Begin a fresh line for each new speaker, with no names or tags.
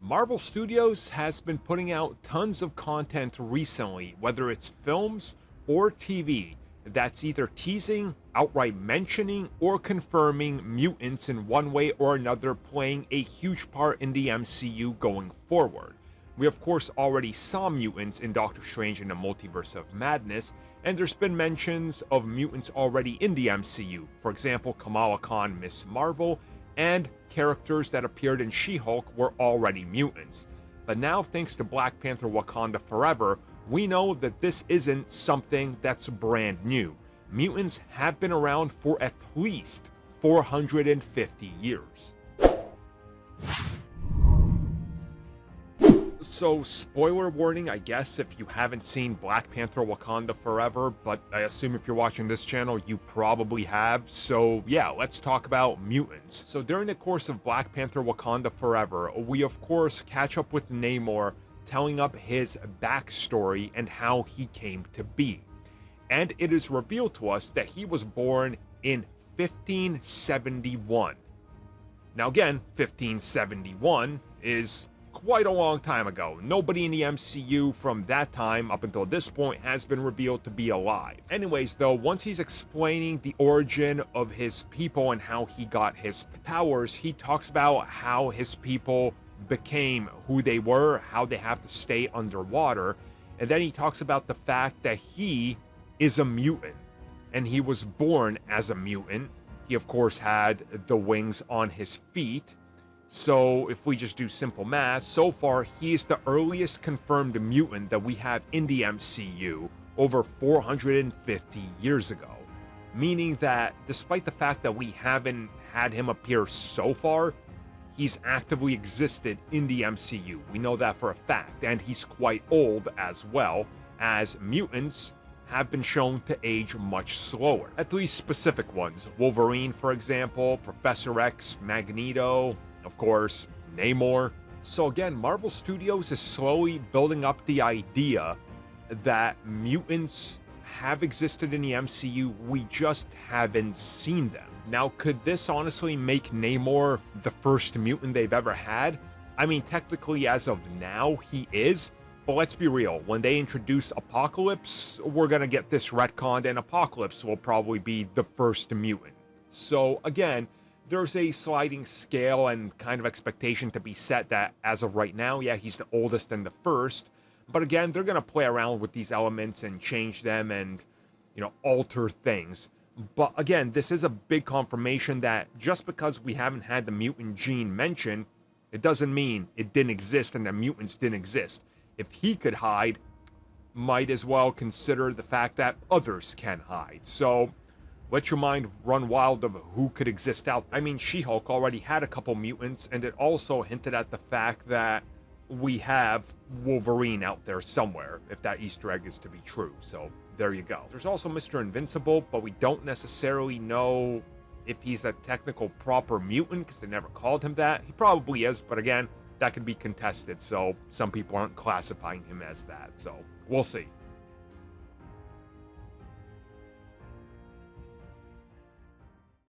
Marvel Studios has been putting out tons of content recently, whether it's films or TV, that's either teasing, outright mentioning, or confirming mutants in one way or another playing a huge part in the MCU going forward. We of course already saw mutants in Doctor Strange in the Multiverse of Madness, and there's been mentions of mutants already in the MCU. For example, Kamala Khan, Miss Marvel, and characters that appeared in She-Hulk were already mutants. But now, thanks to Black Panther Wakanda Forever, we know that this isn't something that's brand new. Mutants have been around for at least 450 years. So, spoiler warning, I guess, if you haven't seen Black Panther Wakanda Forever, but I assume if you're watching this channel, you probably have. So, yeah, let's talk about mutants. So, during the course of Black Panther Wakanda Forever, we of course catch up with Namor, telling up his backstory and how he came to be. And it is revealed to us that he was born in 1571. Now again, 1571 is quite a long time ago. Nobody in the MCU from that time up until this point has been revealed to be alive. Anyways though, once he's explaining the origin of his people and how he got his powers, he talks about how his people became who they were, how they have to stay underwater, and then he talks about the fact that he is a mutant, and he was born as a mutant. He of course had the wings on his feet. So if we just do simple math, so far he is the earliest confirmed mutant that we have in the MCU over 450 years ago. Meaning that despite the fact that we haven't had him appear so far, he's actively existed in the MCU. We know that for a fact, and he's quite old as well, as mutants have been shown to age much slower. At least specific ones. Wolverine, for example, Professor X, Magneto, of course, Namor. So again, Marvel Studios is slowly building up the idea that mutants have existed in the MCU, we just haven't seen them. Now, could this honestly make Namor the first mutant they've ever had? I mean, technically as of now, he is, but let's be real, when they introduce Apocalypse, we're gonna get this retconned, and Apocalypse will probably be the first mutant. So again, there's a sliding scale and kind of expectation to be set that as of right now, yeah, he's the oldest and the first. But again, they're going to play around with these elements and change them and, alter things. But again, this is a big confirmation that just because we haven't had the mutant gene mentioned, it doesn't mean it didn't exist and the mutants didn't exist. If he could hide, might as well consider the fact that others can hide. So let your mind run wild of who could exist out. I mean, She-Hulk already had a couple mutants, and it also hinted at the fact that we have Wolverine out there somewhere, if that Easter egg is to be true. So there you go. There's also Mr. Invincible, but we don't necessarily know if he's a technical proper mutant, because they never called him that. He probably is, but again, that could be contested, so some people aren't classifying him as that, so we'll see.